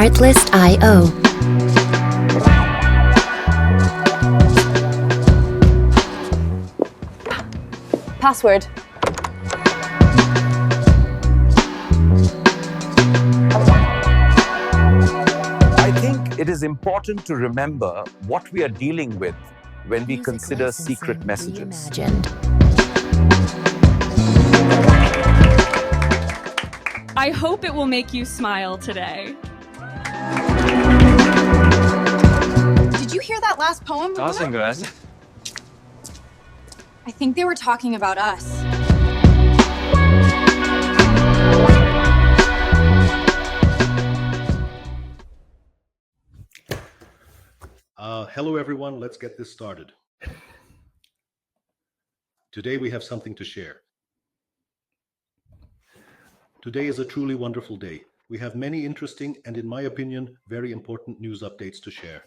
Artlist.io. Password. I think it is important to remember what we are dealing with when we consider secret messages. I hope it will make you smile today. Did you hear that last poem? Gracias. I think they were talking about us. Hello everyone, let's get this started. Today we have something to share. Today is a truly wonderful day. We have many interesting and, in my opinion, very important news updates to share.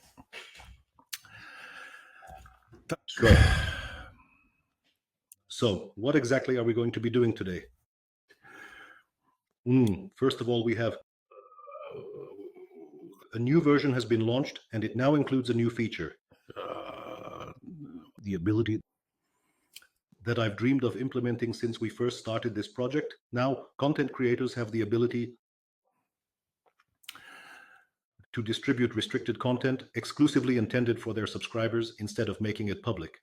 So what exactly are we going to be doing today? First of all, we have a new version has been launched, and it now includes a new feature. The ability that I've dreamed of implementing since we first started this project. Now, content creators have the ability to distribute restricted content exclusively intended for their subscribers instead of making it public.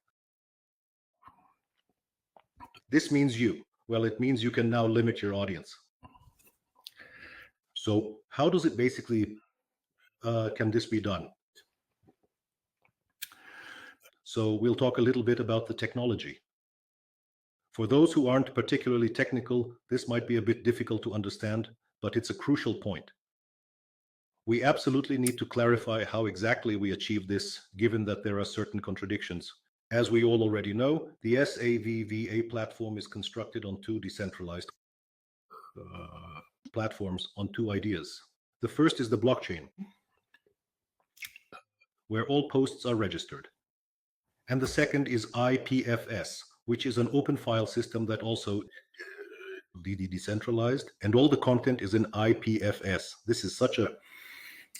This means it means you can now limit your audience. So how does it basically, can this be done? So we'll talk a little bit about the technology. For those who aren't particularly technical, this might be a bit difficult to understand, but it's a crucial point. We absolutely need to clarify how exactly we achieve this, given that there are certain contradictions. As we all already know, the savva platform is constructed on two decentralized platforms on two ideas. The first is the blockchain, where all posts are registered. And the second is IPFS, which is an open file system that also decentralized, and all the content is in IPFS. This is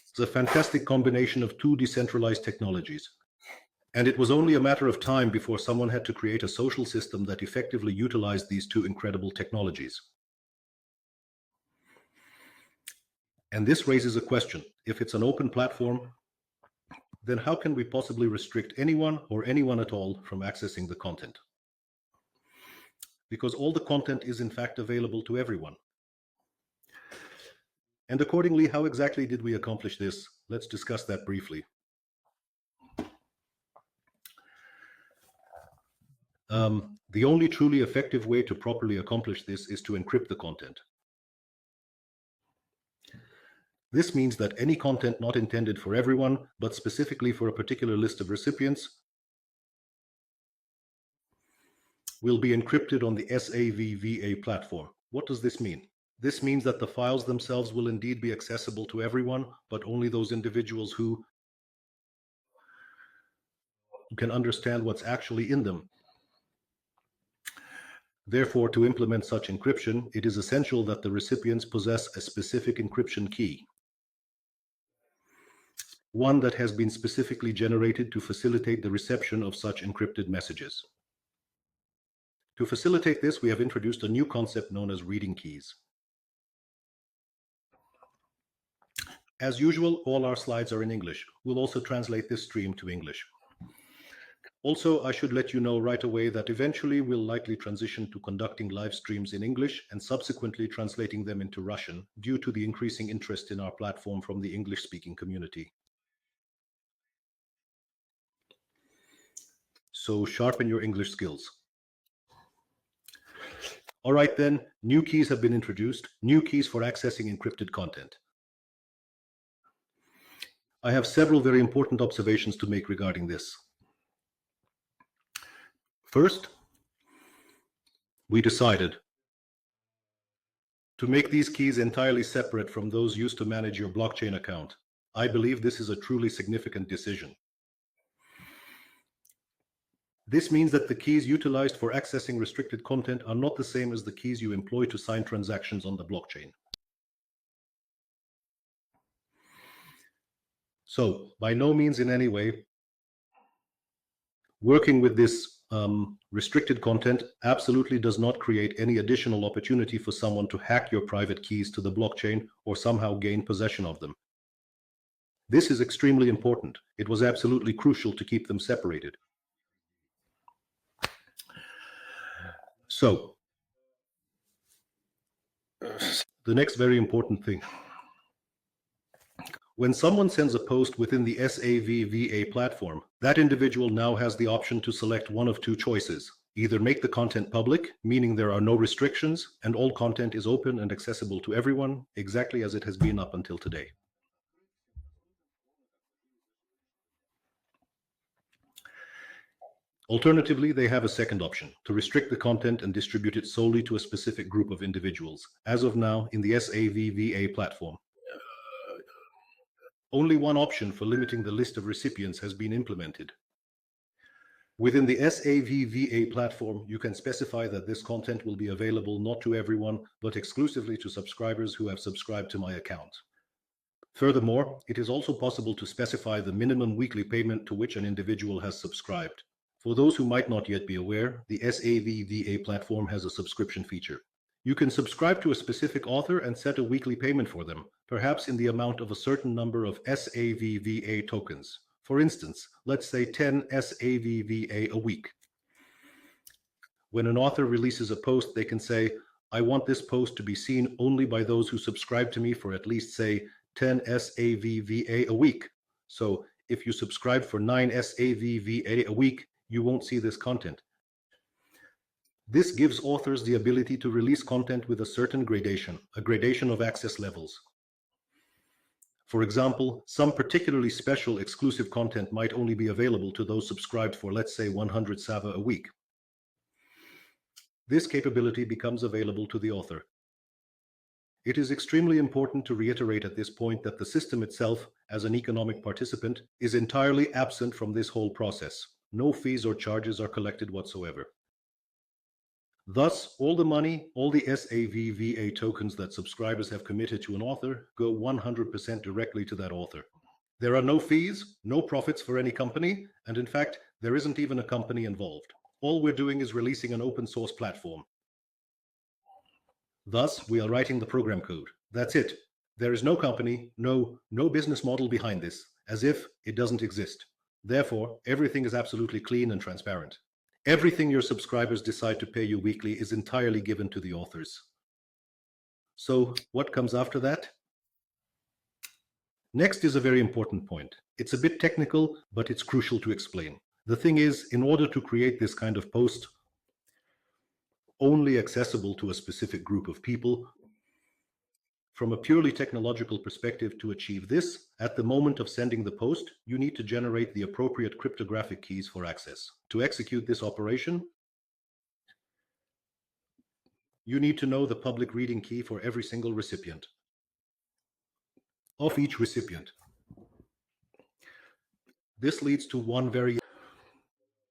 it's a fantastic combination of two decentralized technologies. And it was only a matter of time before someone had to create a social system that effectively utilized these two incredible technologies. And this raises a question. If it's an open platform, then how can we possibly restrict anyone or anyone at all from accessing the content? Because all the content is in fact available to everyone. And accordingly, how exactly did we accomplish this? Let's discuss that briefly. The only truly effective way to properly accomplish this is to encrypt the content. This means that any content not intended for everyone, but specifically for a particular list of recipients, will be encrypted on the savva platform. What does this mean? This means that the files themselves will indeed be accessible to everyone, but only those individuals who can understand what's actually in them. Therefore, to implement such encryption, it is essential that the recipients possess a specific encryption key, one that has been specifically generated to facilitate the reception of such encrypted messages. To facilitate this, we have introduced a new concept known as reading keys. As usual, all our slides are in English. We'll also translate this stream to English. Also, I should let you know right away that eventually we'll likely transition to conducting live streams in English and subsequently translating them into Russian due to the increasing interest in our platform from the English-speaking community. So sharpen your English skills. All right then, new keys have been introduced, new keys for accessing encrypted content. I have several very important observations to make regarding this. First, we decided to make these keys entirely separate from those used to manage your blockchain account. I believe this is a truly significant decision. This means that the keys utilized for accessing restricted content are not the same as the keys you employ to sign transactions on the blockchain. So, by no means in any way, working with this restricted content absolutely does not create any additional opportunity for someone to hack your private keys to the blockchain or somehow gain possession of them. This is extremely important. It was absolutely crucial to keep them separated. So, the next very important thing. When someone sends a post within the savva platform, that individual now has the option to select one of two choices. Either make the content public, meaning there are no restrictions, and all content is open and accessible to everyone, exactly as it has been up until today. Alternatively, they have a second option, to restrict the content and distribute it solely to a specific group of individuals, as of now in the savva platform. Only one option for limiting the list of recipients has been implemented. Within the savva platform, you can specify that this content will be available not to everyone, but exclusively to subscribers who have subscribed to my account. Furthermore, it is also possible to specify the minimum weekly payment to which an individual has subscribed. For those who might not yet be aware, the savva platform has a subscription feature. You can subscribe to a specific author and set a weekly payment for them, perhaps in the amount of a certain number of savva tokens. For instance, let's say 10 savva a week. When an author releases a post, they can say, I want this post to be seen only by those who subscribe to me for at least, say, 10 savva a week. So if you subscribe for 9 savva a week, you won't see this content. This gives authors the ability to release content with a certain gradation, a gradation of access levels. For example, some particularly special exclusive content might only be available to those subscribed for, let's say, 100 savva a week. This capability becomes available to the author. It is extremely important to reiterate at this point that the system itself, as an economic participant, is entirely absent from this whole process. No fees or charges are collected whatsoever. Thus, all the money, all the savva tokens that subscribers have committed to an author go 100% directly to that author. There are no fees, no profits for any company, and in fact, there isn't even a company involved. All we're doing is releasing an open source platform. Thus, we are writing the program code. That's it. There is no company, no business model behind this, as if it doesn't exist. Therefore, everything is absolutely clean and transparent. Everything your subscribers decide to pay you weekly is entirely given to the authors. So, what comes after that? Next is a very important point. It's a bit technical, but it's crucial to explain. The thing is, in order to create this kind of post, only accessible to a specific group of people, from a purely technological perspective, to achieve this, at the moment of sending the post, you need to generate the appropriate cryptographic keys for access. To execute this operation, you need to know the public reading key for every single recipient. Of each recipient. This leads to one very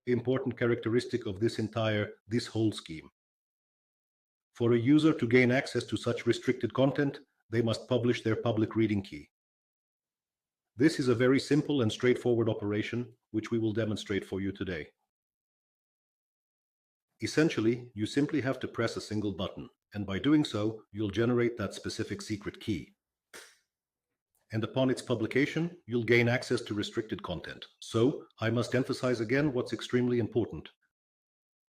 important characteristic of this whole scheme. For a user to gain access to such restricted content, they must publish their public reading key. This is a very simple and straightforward operation, which we will demonstrate for you today. Essentially, you simply have to press a single button, and by doing so, you'll generate that specific secret key. And upon its publication, you'll gain access to restricted content. So, I must emphasize again what's extremely important.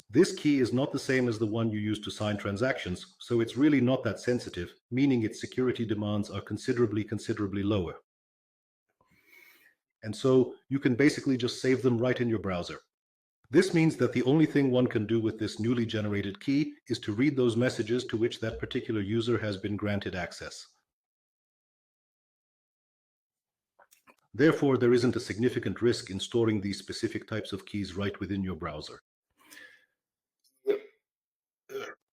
This key is not the same as the one you use to sign transactions, so it's really not that sensitive, meaning its security demands are considerably lower. And so you can basically just save them right in your browser. This means that the only thing one can do with this newly generated key is to read those messages to which that particular user has been granted access. Therefore, there isn't a significant risk in storing these specific types of keys right within your browser.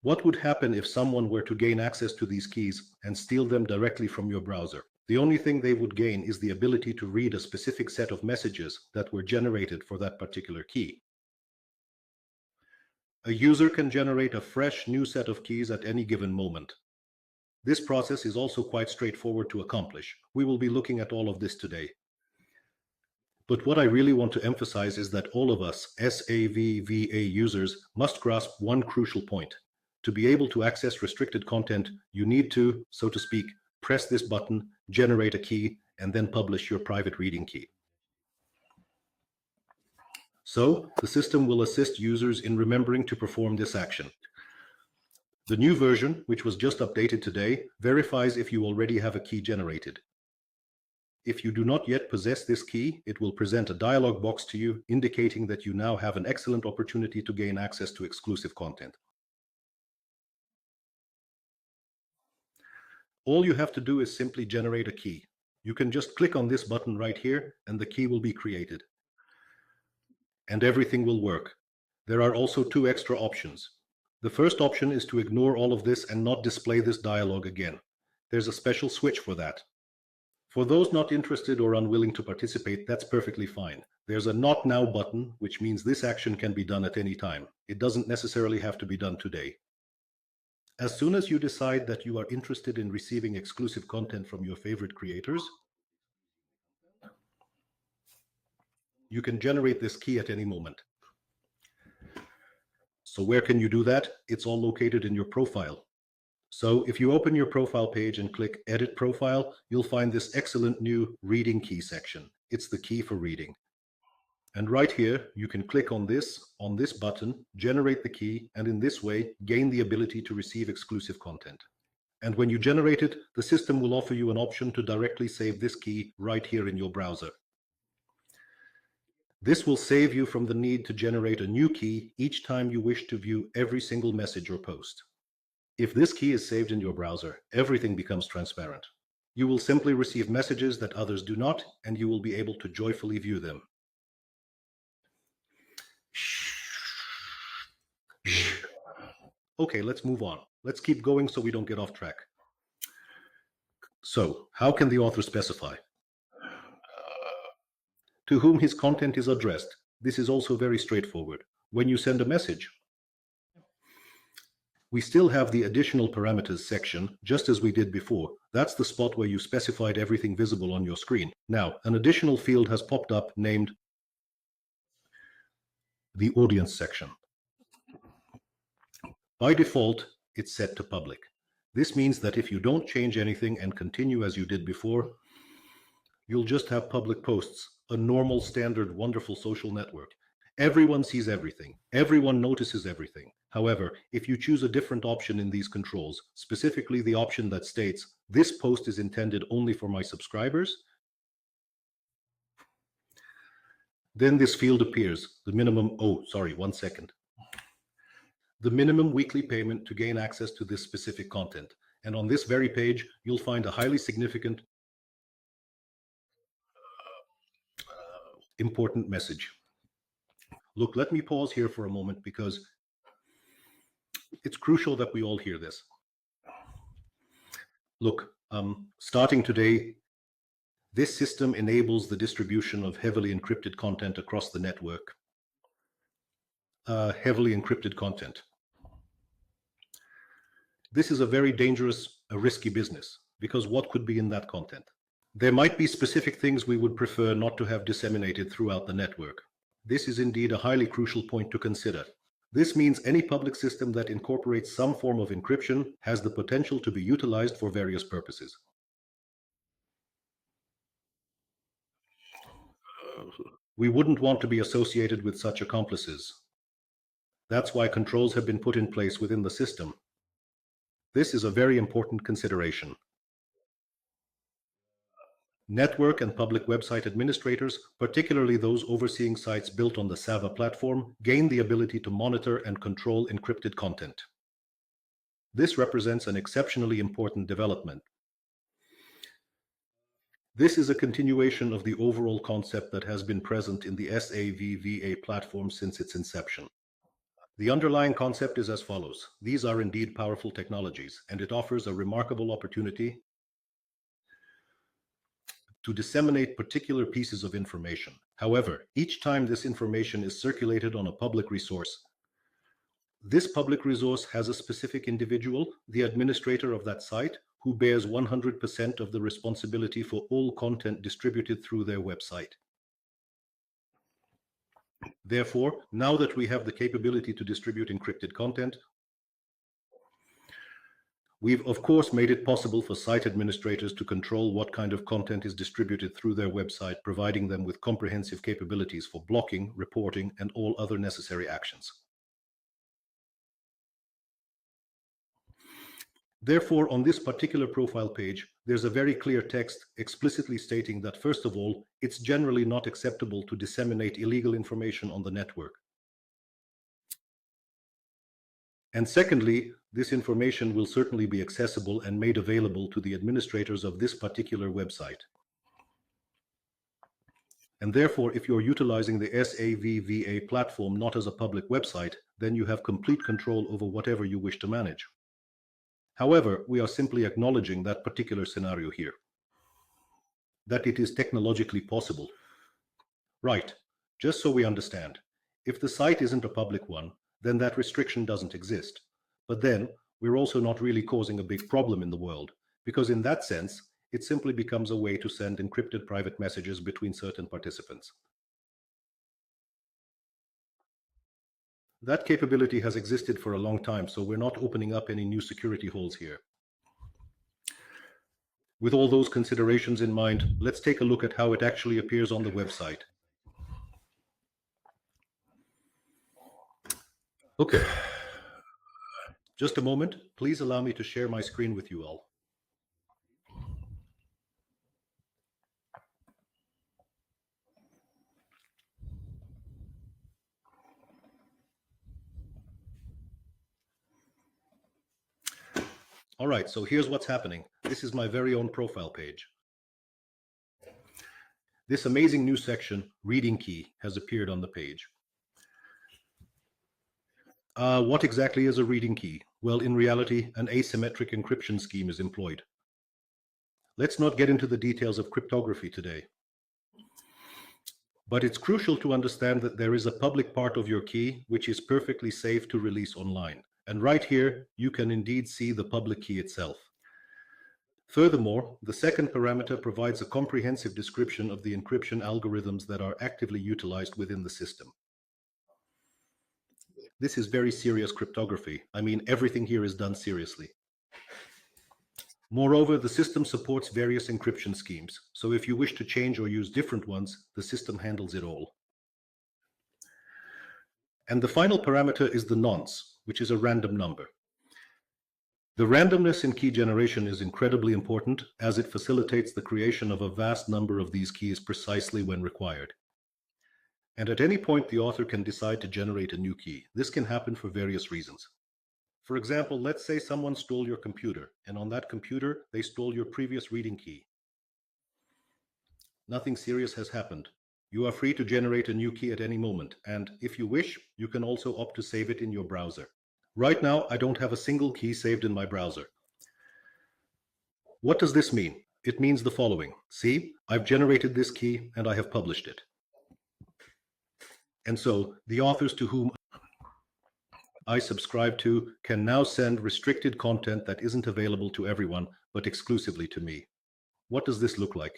What would happen if someone were to gain access to these keys and steal them directly from your browser? The only thing they would gain is the ability to read a specific set of messages that were generated for that particular key. A user can generate a fresh new set of keys at any given moment. This process is also quite straightforward to accomplish. We will be looking at all of this today. But what I really want to emphasize is that all of us SAVVA users must grasp one crucial point. To be able to access restricted content, you need to, so to speak, press this button, generate a key, and then publish your private reading key. So, the system will assist users in remembering to perform this action. The new version, which was just updated today, verifies if you already have a key generated. If you do not yet possess this key, it will present a dialog box to you indicating that you now have an excellent opportunity to gain access to exclusive content. All you have to do is simply generate a key. You can just click on this button right here and the key will be created. And everything will work. There are also two extra options. The first option is to ignore all of this and not display this dialog again. There's a special switch for that. For those not interested or unwilling to participate, that's perfectly fine. There's a Not Now button, which means this action can be done at any time. It doesn't necessarily have to be done today. As soon as you decide that you are interested in receiving exclusive content from your favorite creators, you can generate this key at any moment. So where can you do that? It's all located in your profile. So if you open your profile page and click Edit Profile, you'll find this excellent new Reading Key section. It's the key for reading. And right here, you can click on this button, generate the key, and in this way, gain the ability to receive exclusive content. And when you generate it, the system will offer you an option to directly save this key right here in your browser. This will save you from the need to generate a new key each time you wish to view every single message or post. If this key is saved in your browser, everything becomes transparent. You will simply receive messages that others do not, and you will be able to joyfully view them. Okay, let's move on. Let's keep going so we don't get off track. So, how can the author specify to whom his content is addressed? This is also very straightforward. When you send a message, we still have the additional parameters section, just as we did before. That's the spot where you specified everything visible on your screen. Now, an additional field has popped up named the audience section. By default, it's set to public. This means that if you don't change anything and continue as you did before, you'll just have public posts, a normal, standard, wonderful social network. Everyone sees everything. Everyone notices everything. However, if you choose a different option in these controls, specifically the option that states, this post is intended only for my subscribers, then this field appears, the minimum, the minimum weekly payment to gain access to this specific content. And on this very page, you'll find a highly significant, important message. Look, let me pause here for a moment because it's crucial that we all hear this. Look, starting today, this system enables the distribution of heavily encrypted content across the network. Heavily encrypted content. This is a very dangerous, risky business, because what could be in that content? There might be specific things we would prefer not to have disseminated throughout the network. This is indeed a highly crucial point to consider. This means any public system that incorporates some form of encryption has the potential to be utilized for various purposes. We wouldn't want to be associated with such accomplices. That's why controls have been put in place within the system. This is a very important consideration. Network and public website administrators, particularly those overseeing sites built on the Savva platform, gain the ability to monitor and control encrypted content. This represents an exceptionally important development. This is a continuation of the overall concept that has been present in the savva platform since its inception. The underlying concept is as follows. These are indeed powerful technologies, and it offers a remarkable opportunity to disseminate particular pieces of information. However, each time this information is circulated on a public resource, this public resource has a specific individual, the administrator of that site, who bears 100% of the responsibility for all content distributed through their website. Therefore, now that we have the capability to distribute encrypted content, we've of course made it possible for site administrators to control what kind of content is distributed through their website, providing them with comprehensive capabilities for blocking, reporting, and all other necessary actions. Therefore, on this particular profile page, there's a very clear text explicitly stating that, first of all, it's generally not acceptable to disseminate illegal information on the network. And secondly, this information will certainly be accessible and made available to the administrators of this particular website. And therefore, if you're utilizing the savva platform not as a public website, then you have complete control over whatever you wish to manage. However, we are simply acknowledging that particular scenario here, that it is technologically possible. Right, just so we understand, if the site isn't a public one, then that restriction doesn't exist. But then, we're also not really causing a big problem in the world, because in that sense, it simply becomes a way to send encrypted private messages between certain participants. That capability has existed for a long time, so we're not opening up any new security holes here. With all those considerations in mind, let's take a look at how it actually appears on the website. Okay. Just a moment. Please allow me to share my screen with you all. All right, so here's what's happening. This is my very own profile page. This amazing new section, Reading Key, has appeared on the page. What exactly is a reading key? Well, in reality, an asymmetric encryption scheme is employed. Let's not get into the details of cryptography today. But it's crucial to understand that there is a public part of your key which is perfectly safe to release online. And right here, you can indeed see the public key itself. Furthermore, the second parameter provides a comprehensive description of the encryption algorithms that are actively utilized within the system. This is very serious cryptography. I mean, everything here is done seriously. Moreover, the system supports various encryption schemes, so if you wish to change or use different ones, the system handles it all. And the final parameter is the nonce, which is a random number. The randomness in key generation is incredibly important, as it facilitates the creation of a vast number of these keys precisely when required. And at any point, the author can decide to generate a new key. This can happen for various reasons. For example, let's say someone stole your computer, and on that computer, they stole your previous reading key. Nothing serious has happened. You are free to generate a new key at any moment, and if you wish, you can also opt to save it in your browser. Right now, I don't have a single key saved in my browser. What does this mean? It means the following. See, I've generated this key and I have published it. And so, the authors to whom I subscribe to can now send restricted content that isn't available to everyone, but exclusively to me. What does this look like?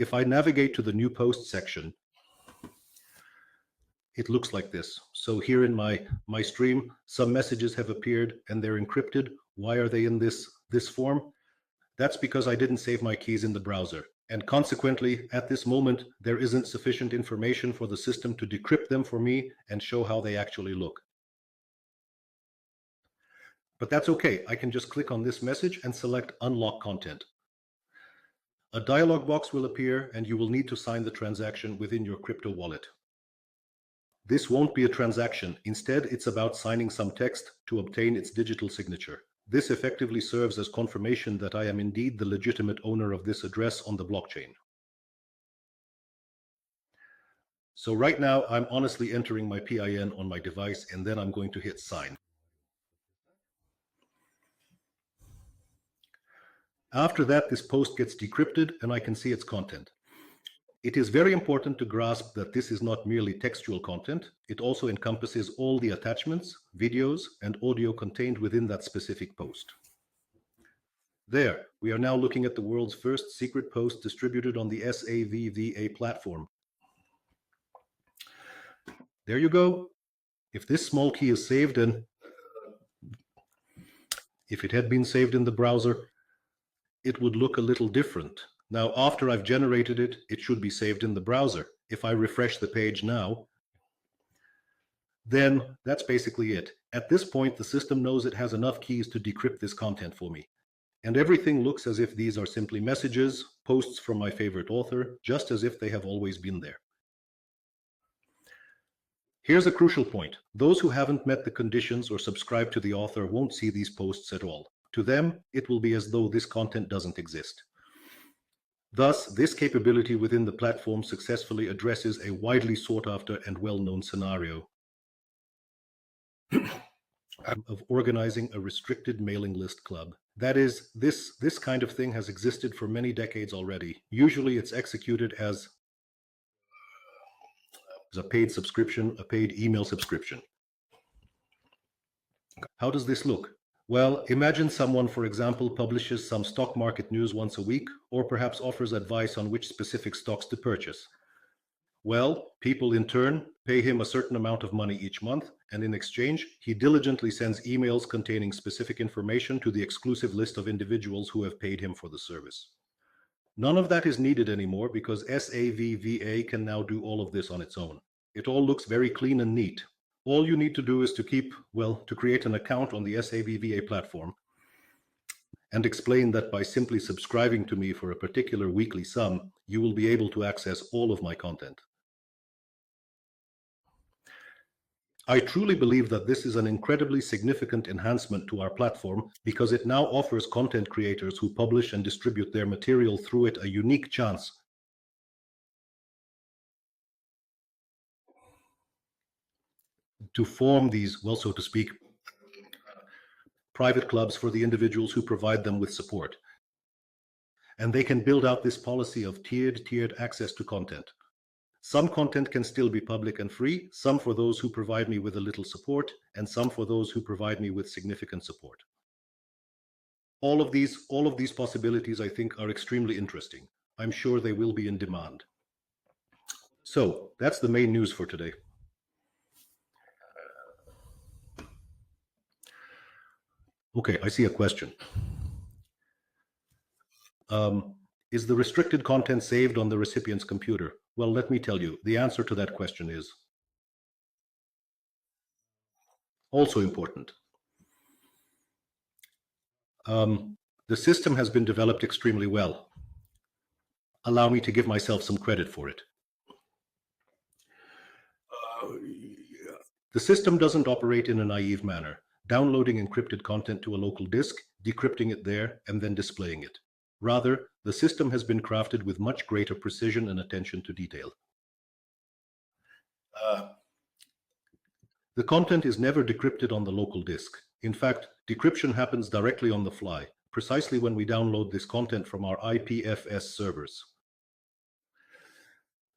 If I navigate to the new post section, it looks like this. So here in my stream, some messages have appeared and they're encrypted. Why are they in this form? That's because I didn't save my keys in the browser. And consequently, at this moment, there isn't sufficient information for the system to decrypt them for me and show how they actually look. But that's okay. I can just click on this message and select Unlock Content. A dialog box will appear and you will need to sign the transaction within your crypto wallet. This won't be a transaction. Instead, it's about signing some text to obtain its digital signature. This effectively serves as confirmation that I am indeed the legitimate owner of this address on the blockchain. So right now, I'm honestly entering my PIN on my device and then I'm going to hit sign. After that, this post gets decrypted and I can see its content. It is very important to grasp that this is not merely textual content. It also encompasses all the attachments, videos, and audio contained within that specific post. There, we are now looking at the world's first secret post distributed on the savva platform. There you go. If this small key is saved, and if it had been saved in the browser, it would look a little different. Now, after I've generated it, it should be saved in the browser. If I refresh the page now, then that's basically it. At this point, the system knows it has enough keys to decrypt this content for me. And everything looks as if these are simply messages, posts from my favorite author, just as if they have always been there. Here's a crucial point. Those who haven't met the conditions or subscribe to the author won't see these posts at all. To them, it will be as though this content doesn't exist. Thus, this capability within the platform successfully addresses a widely sought after and well-known scenario of organizing a restricted mailing list club. That is, this kind of thing has existed for many decades already. Usually it's executed as a paid subscription, a paid email subscription. How does this look? Well, imagine someone, for example, publishes some stock market news once a week, or perhaps offers advice on which specific stocks to purchase. Well, people in turn pay him a certain amount of money each month, and in exchange, he diligently sends emails containing specific information to the exclusive list of individuals who have paid him for the service. None of that is needed anymore because savva can now do all of this on its own. It all looks very clean and neat. All you need to do is to create an account on the savva platform and explain that by simply subscribing to me for a particular weekly sum, you will be able to access all of my content. I truly believe that this is an incredibly significant enhancement to our platform because it now offers content creators who publish and distribute their material through it a unique chance to form these, well, so to speak, private clubs for the individuals who provide them with support. And they can build out this policy of tiered access to content. Some content can still be public and free, some for those who provide me with a little support, and some for those who provide me with significant support. All of these possibilities, I think, are extremely interesting. I'm sure they will be in demand. So that's the main news for today. Okay, I see a question. Is the restricted content saved on the recipient's computer? Well, let me tell you, the answer to that question is also important. The system has been developed extremely well. Allow me to give myself some credit for it. The system doesn't operate in a naive manner, downloading encrypted content to a local disk, decrypting it there, and then displaying it. Rather, the system has been crafted with much greater precision and attention to detail. The content is never decrypted on the local disk. In fact, decryption happens directly on the fly, precisely when we download this content from our IPFS servers.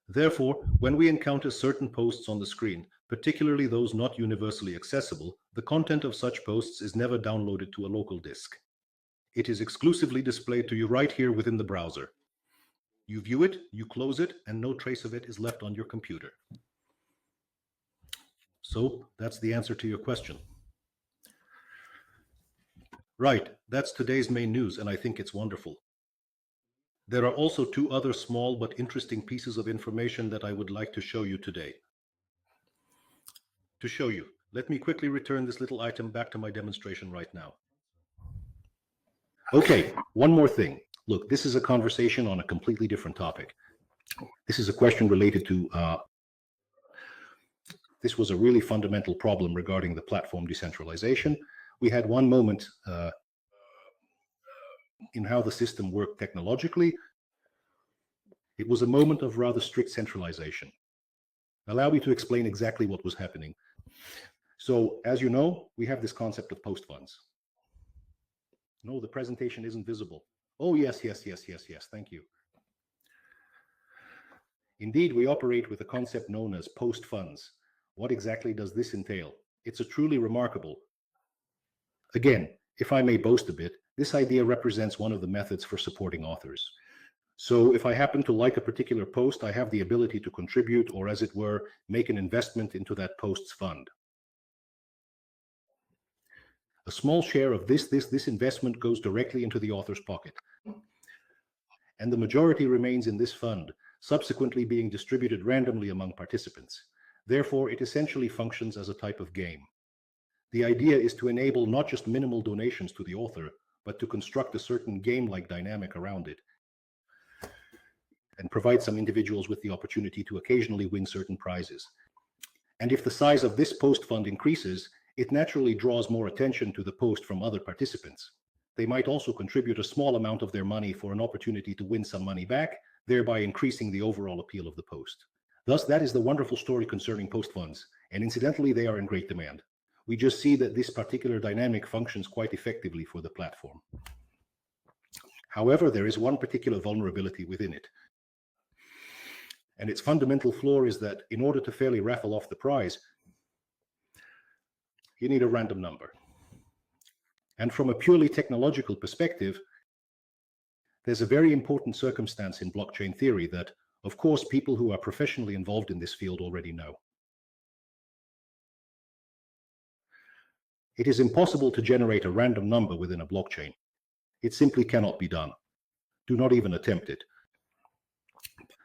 Therefore, when we encounter certain posts on the screen, particularly those not universally accessible, the content of such posts is never downloaded to a local disk. It is exclusively displayed to you right here within the browser. You view it, you close it, and no trace of it is left on your computer. So that's the answer to your question. Right, that's today's main news, and I think it's wonderful. There are also two other small but interesting pieces of information that I would like to show you today. To show you, let me quickly return this little item back to my demonstration right now. Okay, one more thing. Look, this is a conversation on a completely different topic. This is a question related to, this was a really fundamental problem regarding the platform decentralization. We had one moment in how the system worked technologically. It was a moment of rather strict centralization. Allow me to explain exactly what was happening. So, as you know, we have this concept of post funds. No, the presentation isn't visible. Oh, yes, thank you. Indeed, we operate with a concept known as post funds. What exactly does this entail? It's a truly remarkable. Again, if I may boast a bit, this idea represents one of the methods for supporting authors. So if I happen to like a particular post, I have the ability to contribute, or as it were, make an investment into that post's fund. A small share of this investment goes directly into the author's pocket, and the majority remains in this fund, subsequently being distributed randomly among participants. Therefore, it essentially functions as a type of game. The idea is to enable not just minimal donations to the author, but to construct a certain game-like dynamic around it, and provide some individuals with the opportunity to occasionally win certain prizes. And if the size of this post fund increases, it naturally draws more attention to the post from other participants. They might also contribute a small amount of their money for an opportunity to win some money back, thereby increasing the overall appeal of the post. Thus, that is the wonderful story concerning post funds, and incidentally, they are in great demand. We just see that this particular dynamic functions quite effectively for the platform. However, there is one particular vulnerability within it. And its fundamental flaw is that in order to fairly raffle off the prize, you need a random number. And from a purely technological perspective, there's a very important circumstance in blockchain theory that, of course, people who are professionally involved in this field already know. It is impossible to generate a random number within a blockchain. It simply cannot be done. Do not even attempt it.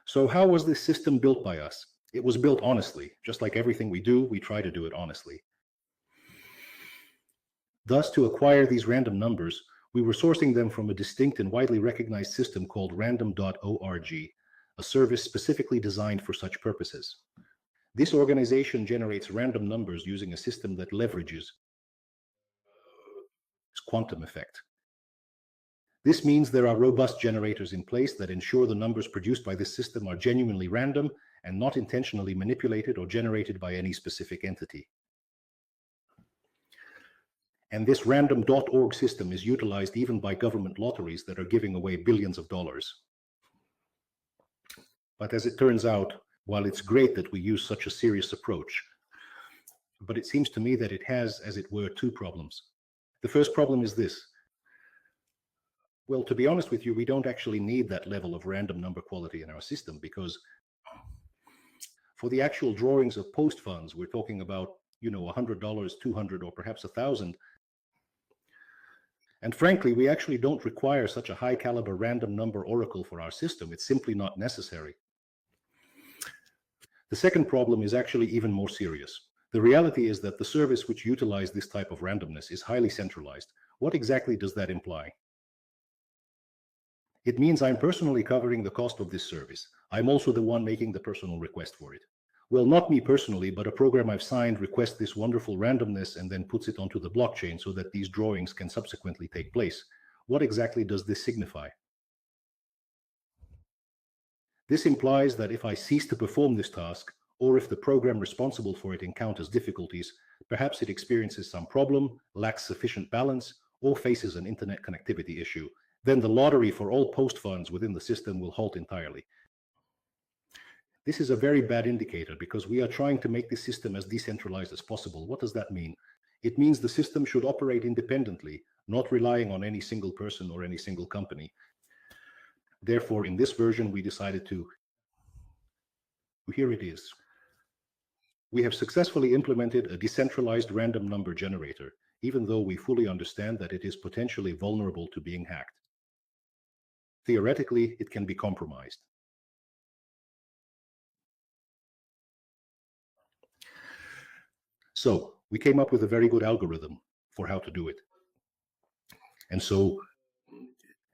So how was this system built by us? It was built honestly. Just like everything we do, we try to do it honestly. Thus, to acquire these random numbers, we were sourcing them from a distinct and widely recognized system called randome.work, a service specifically designed for such purposes. This organization generates random numbers using a system that leverages quantum effect. This means there are robust generators in place that ensure the numbers produced by this system are genuinely random and not intentionally manipulated or generated by any specific entity. And this randome.org system is utilized even by government lotteries that are giving away billions of dollars. But as it turns out, while it's great that we use such a serious approach, but it seems to me that it has, as it were, two problems. The first problem is this. Well, to be honest with you, we don't actually need that level of random number quality in our system, because for the actual drawings of post funds, we're talking about, $100, $200, or perhaps $1,000. And frankly, we actually don't require such a high caliber random number oracle for our system. It's simply not necessary. The second problem is actually even more serious. The reality is that the service which utilizes this type of randomness is highly centralized. What exactly does that imply? It means I'm personally covering the cost of this service. I'm also the one making the personal request for it. Well, not me personally, but a program I've signed requests this wonderful randomness and then puts it onto the blockchain so that these drawings can subsequently take place. What exactly does this signify? This implies that if I cease to perform this task, or if the program responsible for it encounters difficulties, perhaps it experiences some problem, lacks sufficient balance, or faces an internet connectivity issue, then the lottery for all post funds within the system will halt entirely. This is a very bad indicator because we are trying to make the system as decentralized as possible. What does that mean? It means the system should operate independently, not relying on any single person or any single company. Therefore, in this version, we decided to, here it is. We have successfully implemented a decentralized random number generator, even though we fully understand that it is potentially vulnerable to being hacked. Theoretically, it can be compromised. So we came up with a very good algorithm for how to do it. And so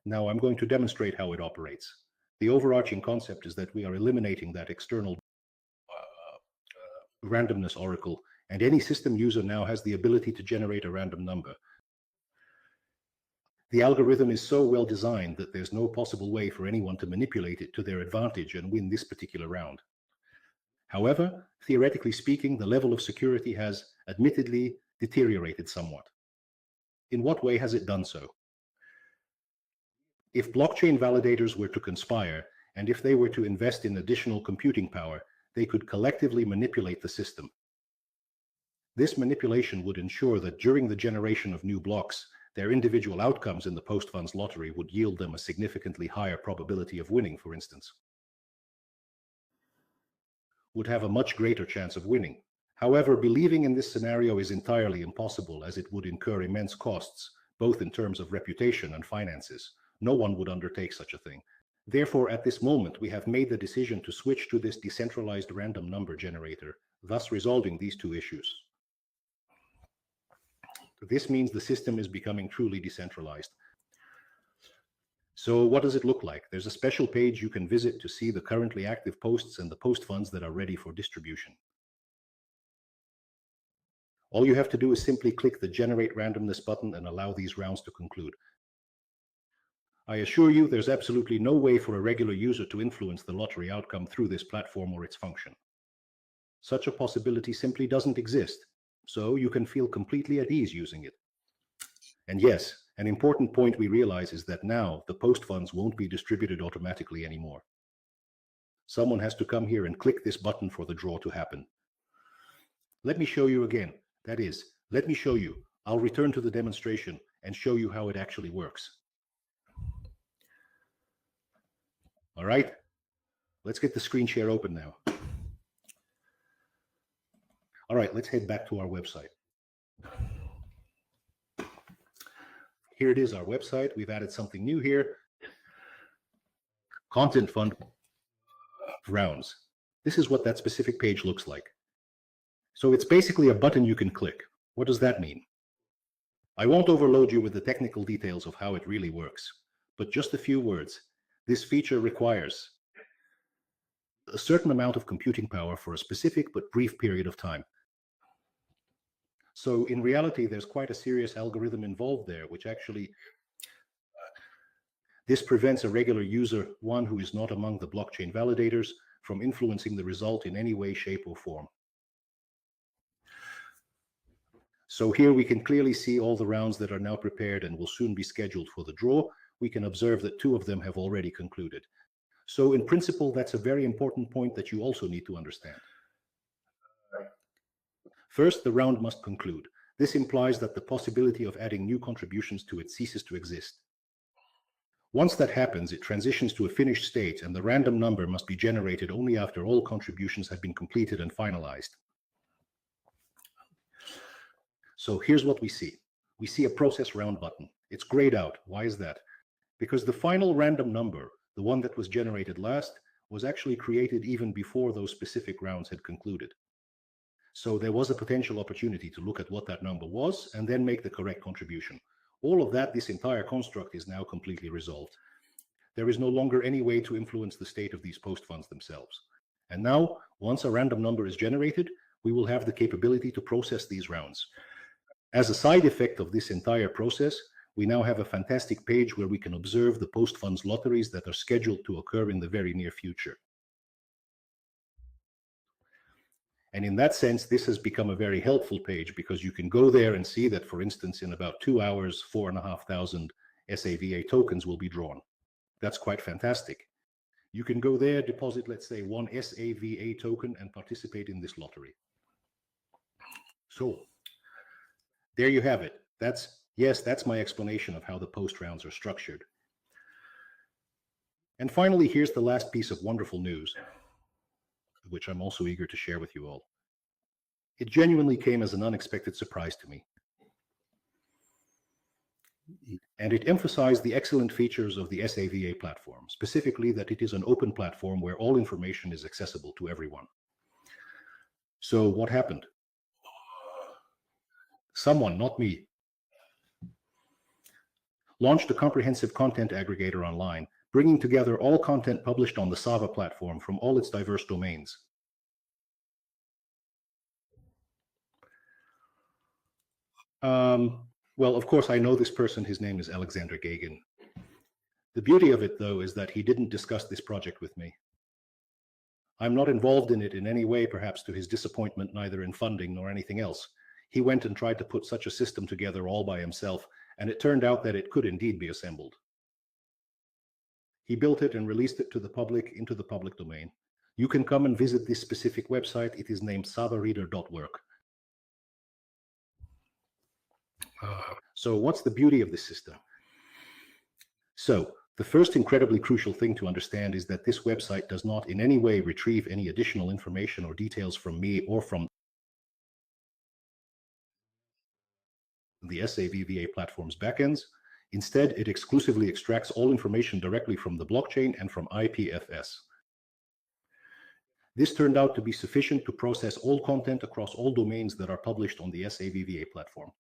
now I'm going to demonstrate how it operates. The overarching concept is that we are eliminating that external randomness oracle, and any system user now has the ability to generate a random number. The algorithm is so well designed that there's no possible way for anyone to manipulate it to their advantage and win this particular round. However, theoretically speaking, the level of security has admittedly deteriorated somewhat. In what way has it done so? If blockchain validators were to conspire, and if they were to invest in additional computing power, they could collectively manipulate the system. This manipulation would ensure that during the generation of new blocks, Their individual outcomes in the post-funds lottery would yield them a significantly higher probability of winning, for instance. Would have a much greater chance of winning. However, believing in this scenario is entirely impossible, as it would incur immense costs, both in terms of reputation and finances. No one would undertake such a thing. Therefore, at this moment, we have made the decision to switch to this decentralized random number generator, thus resolving these two issues. This means the system is becoming truly decentralized. So what does it look like? There's a special page you can visit to see the currently active posts and the post funds that are ready for distribution. All you have to do is simply click the Generate Randomness button and allow these rounds to conclude. I assure you there's absolutely no way for a regular user to influence the lottery outcome through this platform or its function. Such a possibility simply doesn't exist, so you can feel completely at ease using it. And yes, an important point we realize is that now the post funds won't be distributed automatically anymore. Someone has to come here and click this button for the draw to happen. Let me show you again. That is, let me show you. I'll return to the demonstration and show you how it actually works. All right, let's get the screen share open now. All right, let's head back to our website. Here it is, our website. We've added something new here. Content fund rounds. This is what that specific page looks like. So it's basically a button you can click. What does that mean? I won't overload you with the technical details of how it really works, but just a few words. This feature requires a certain amount of computing power for a specific but brief period of time. So in reality, there's quite a serious algorithm involved there, which actually, this prevents a regular user, one who is not among the blockchain validators, from influencing the result in any way, shape, or form. So here we can clearly see all the rounds that are now prepared and will soon be scheduled for the draw. We can observe that 2 of them have already concluded. So in principle, that's a very important point that you also need to understand. First, the round must conclude. This implies that the possibility of adding new contributions to it ceases to exist. Once that happens, it transitions to a finished state, and the random number must be generated only after all contributions have been completed and finalized. So here's what we see. We see a process round button. It's grayed out. Why is that? Because the final random number, the one that was generated last, was actually created even before those specific rounds had concluded. So there was a potential opportunity to look at what that number was and then make the correct contribution. All of that, this entire construct is now completely resolved. There is no longer any way to influence the state of these post funds themselves. And now, once a random number is generated, we will have the capability to process these rounds. As a side effect of this entire process, we now have a fantastic page where we can observe the post funds lotteries that are scheduled to occur in the very near future. And in that sense, this has become a very helpful page because you can go there and see that, for instance, in about 2 hours, 4,500 SAVA tokens will be drawn. That's quite fantastic. You can go there, deposit, let's say, 1 SAVA token and participate in this lottery. So there you have it. That's my explanation of how the post rounds are structured. And finally, here's the last piece of wonderful news, which I'm also eager to share with you all. It genuinely came as an unexpected surprise to me. And it emphasized the excellent features of the SAVA platform, specifically that it is an open platform where all information is accessible to everyone. So what happened? Someone, not me, launched a comprehensive content aggregator online, bringing together all content published on the Savva platform from all its diverse domains. Well, of course, I know this person. His name is Alexander Gagin. The beauty of it, though, is that he didn't discuss this project with me. I'm not involved in it in any way, perhaps to his disappointment, neither in funding nor anything else. He went and tried to put such a system together all by himself, and it turned out that it could indeed be assembled. He built it and released it to the public, into the public domain. You can come and visit this specific website. It is named savva-readr.work. So what's the beauty of this system? So the first incredibly crucial thing to understand is that this website does not in any way retrieve any additional information or details from me or from the savva platform's backends. Instead, it exclusively extracts all information directly from the blockchain and from IPFS. This turned out to be sufficient to process all content across all domains that are published on the savva platform.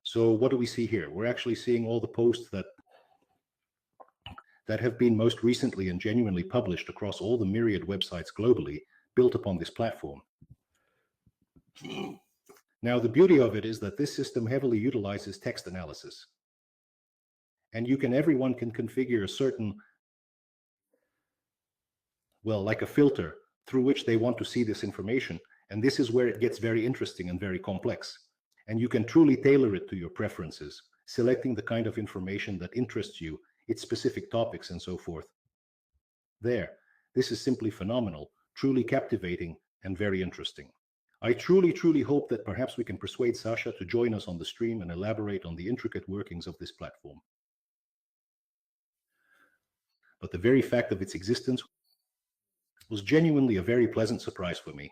So what do we see here? We're actually seeing all the posts that have been most recently and genuinely published across all the myriad websites globally built upon this platform. Now, the beauty of it is that this system heavily utilizes text analysis. And everyone can configure a certain, well, like a filter through which they want to see this information. And this is where it gets very interesting and very complex. And you can truly tailor it to your preferences, selecting the kind of information that interests you, its specific topics, and so forth. This is simply phenomenal, truly captivating, and very interesting. I truly hope that perhaps we can persuade Sasha to join us on the stream and elaborate on the intricate workings of this platform. But the very fact of its existence was genuinely a very pleasant surprise for me.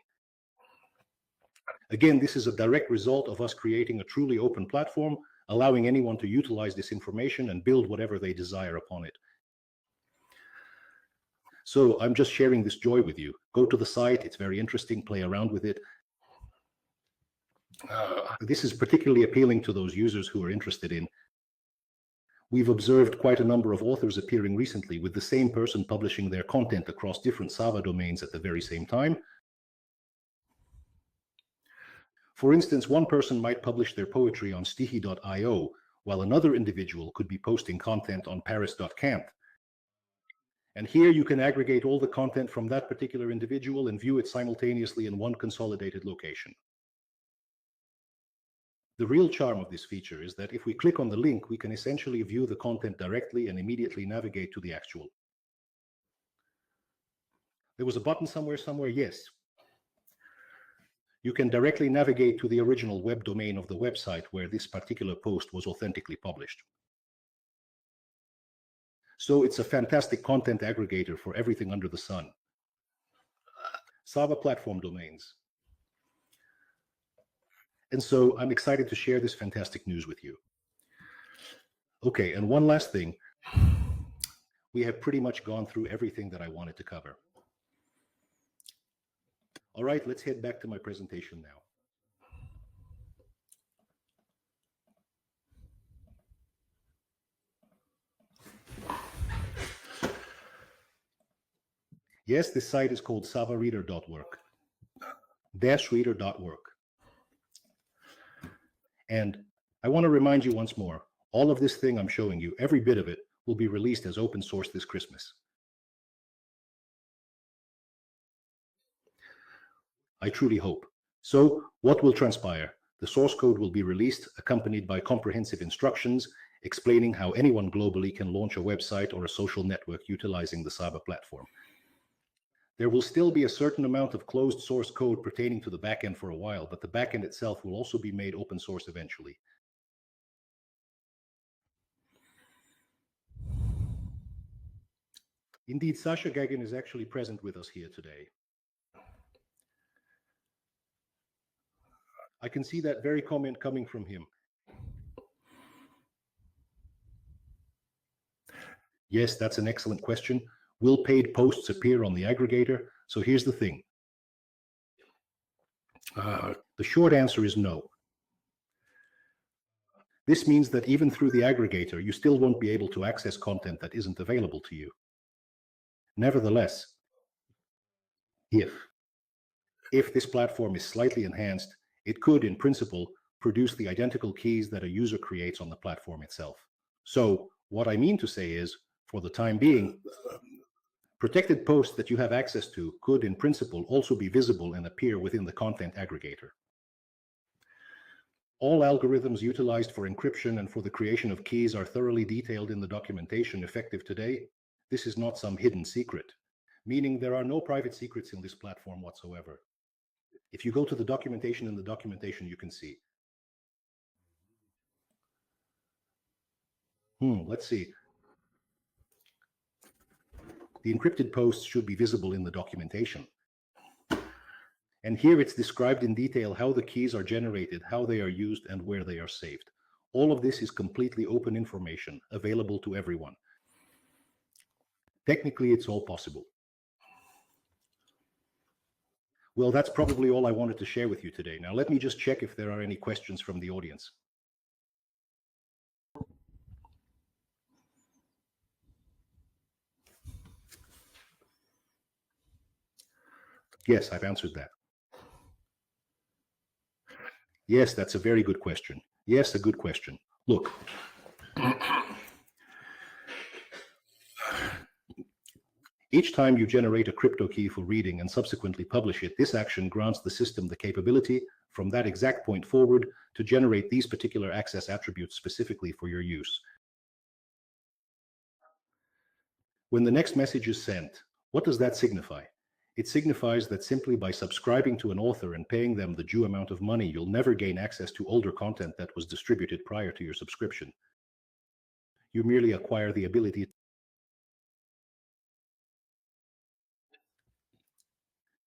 Again, this is a direct result of us creating a truly open platform, allowing anyone to utilize this information and build whatever they desire upon it. So I'm just sharing this joy with you. Go to the site, it's very interesting, play around with it. This is particularly appealing to those users who are interested in. We've observed quite a number of authors appearing recently with the same person publishing their content across different Savva domains at the very same time. For instance, one person might publish their poetry on stihi.io, while another individual could be posting content on paris.camp. And here you can aggregate all the content from that particular individual and view it simultaneously in one consolidated location. The real charm of this feature is that if we click on the link, we can essentially view the content directly and immediately navigate to the actual. There was a button somewhere, yes. You can directly navigate to the original web domain of the website where this particular post was authentically published. So it's a fantastic content aggregator for everything under the sun. Savva platform domains. And so I'm excited to share this fantastic news with you. Okay, and one last thing. We have pretty much gone through everything that I wanted to cover. All right, let's head back to my presentation now. Yes, this site is called savva-readr.work. -reader.work. And I want to remind you once more, all of this thing I'm showing you, every bit of it, will be released as open source this Christmas. I truly hope. So what will transpire? The source code will be released, accompanied by comprehensive instructions explaining how anyone globally can launch a website or a social network utilizing the Savva platform. There will still be a certain amount of closed source code pertaining to the backend for a while, but the backend itself will also be made open source eventually. Indeed, Sasha Gagin is actually present with us here today. I can see that very comment coming from him. Yes, that's an excellent question. Will paid posts appear on the aggregator? So here's the thing. The short answer is no. This means that even through the aggregator, you still won't be able to access content that isn't available to you. Nevertheless, if this platform is slightly enhanced, it could, in principle, produce the identical keys that a user creates on the platform itself. So what I mean to say is, for the time being, protected posts that you have access to could, in principle, also be visible and appear within the content aggregator. All algorithms utilized for encryption and for the creation of keys are thoroughly detailed in the documentation effective today. This is not some hidden secret, meaning there are no private secrets in this platform whatsoever. If you go to the documentation, in the documentation you can see Let's see. The encrypted posts should be visible in the documentation. And here it's described in detail how the keys are generated, how they are used, and where they are saved. All of this is completely open information, available to everyone. Technically, it's all possible. Well, that's probably all I wanted to share with you today. Now, let me just check if there are any questions from the audience. Yes, I've answered that. Yes, that's a very good question. Yes, a good question. Look, each time you generate a crypto key for reading and subsequently publish it, this action grants the system the capability from that exact point forward to generate these particular access attributes specifically for your use. When the next message is sent, what does that signify? It signifies that simply by subscribing to an author and paying them the due amount of money, you'll never gain access to older content that was distributed prior to your subscription. You merely acquire the ability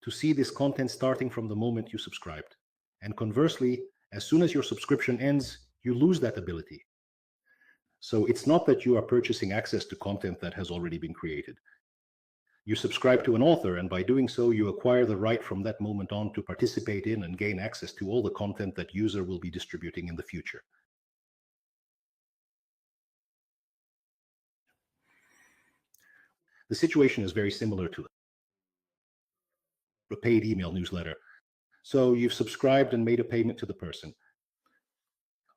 to see this content starting from the moment you subscribed. And conversely, as soon as your subscription ends, you lose that ability. So it's not that you are purchasing access to content that has already been created. You subscribe to an author, and by doing so, you acquire the right from that moment on to participate in and gain access to all the content that user will be distributing in the future. The situation is very similar to a paid email newsletter. So you've subscribed and made a payment to the person.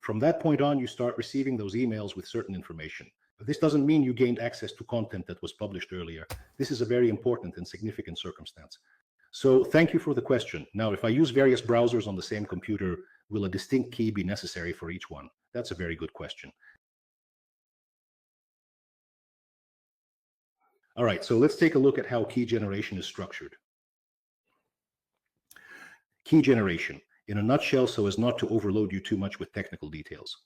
From that point on, you start receiving those emails with certain information. But this doesn't mean you gained access to content that was published earlier. This is a very important and significant circumstance. So thank you for the question. Now, if I use various browsers on the same computer, will a distinct key be necessary for each one? That's a very good question. All right, so let's take a look at how key generation is structured. Key generation, in a nutshell, so as not to overload you too much with technical details.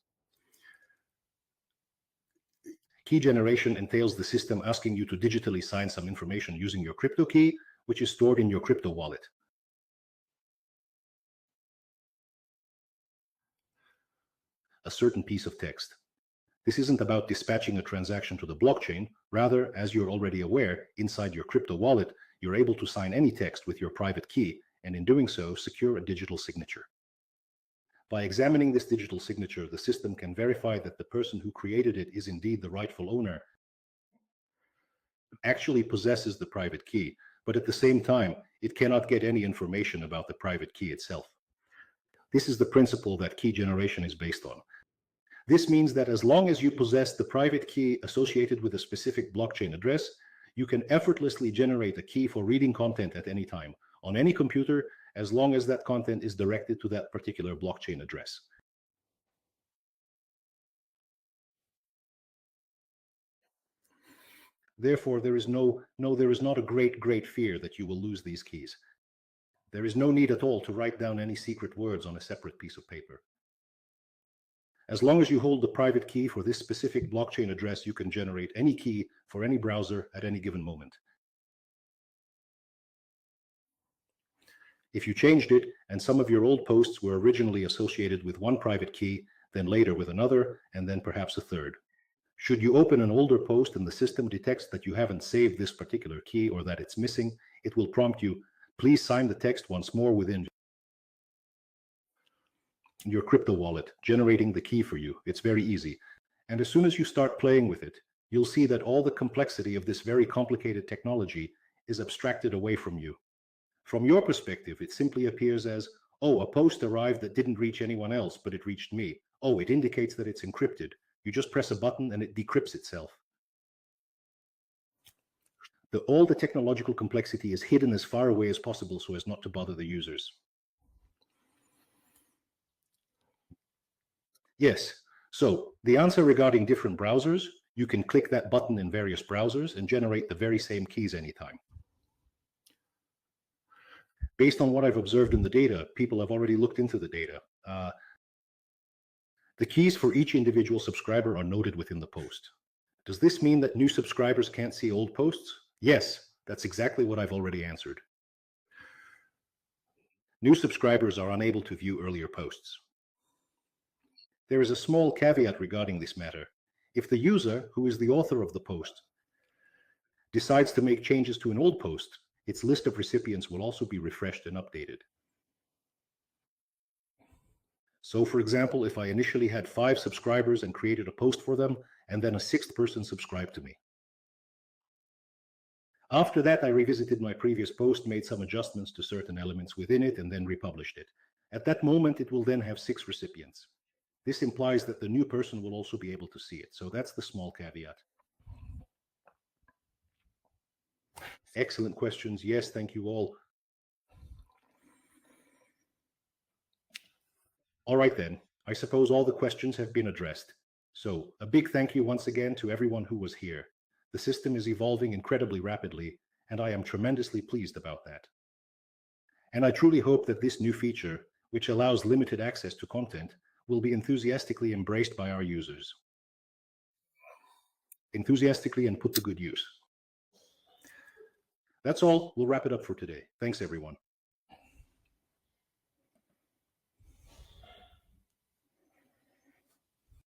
Key generation entails the system asking you to digitally sign some information using your crypto key, which is stored in your crypto wallet. A certain piece of text. This isn't about dispatching a transaction to the blockchain. Rather, as you're already aware, inside your crypto wallet, you're able to sign any text with your private key, and in doing so, secure a digital signature. By examining this digital signature, the system can verify that the person who created it is indeed the rightful owner, actually possesses the private key, but at the same time, it cannot get any information about the private key itself. This is the principle that key generation is based on. This means that as long as you possess the private key associated with a specific blockchain address, you can effortlessly generate a key for reading content at any time, on any computer, as long as that content is directed to that particular blockchain address. Therefore, there is not a great fear that you will lose these keys. There is no need at all to write down any secret words on a separate piece of paper. As long as you hold the private key for this specific blockchain address, you can generate any key for any browser at any given moment. If you changed it, and some of your old posts were originally associated with one private key, then later with another, and then perhaps a third. Should you open an older post and the system detects that you haven't saved this particular key or that it's missing, it will prompt you, please sign the text once more within your crypto wallet, generating the key for you. It's very easy. And as soon as you start playing with it, you'll see that all the complexity of this very complicated technology is abstracted away from you. From your perspective, it simply appears as, oh, a post arrived that didn't reach anyone else, but it reached me. Oh, it indicates that it's encrypted. You just press a button and it decrypts itself. All the technological complexity is hidden as far away as possible so as not to bother the users. Yes, so the answer regarding different browsers, you can click that button in various browsers and generate the very same keys anytime. Based on what I've observed in the data, people have already looked into the data. The keys for each individual subscriber are noted within the post. Does this mean that new subscribers can't see old posts? Yes, that's exactly what I've already answered. New subscribers are unable to view earlier posts. There is a small caveat regarding this matter. If the user, who is the author of the post, decides to make changes to an old post, its list of recipients will also be refreshed and updated. So, for example, if I initially had 5 subscribers and created a post for them, and then a 6th person subscribed to me. After that, I revisited my previous post, made some adjustments to certain elements within it, and then republished it. At that moment, it will then have 6 recipients. This implies that the new person will also be able to see it. So that's the small caveat. Excellent questions. Yes, thank you all. All right then, I suppose all the questions have been addressed. So a big thank you once again to everyone who was here. The system is evolving incredibly rapidly, and I am tremendously pleased about that. And I truly hope that this new feature, which allows limited access to content, will be enthusiastically embraced by our users. Enthusiastically and put to good use. That's all. We'll wrap it up for today. Thanks, everyone.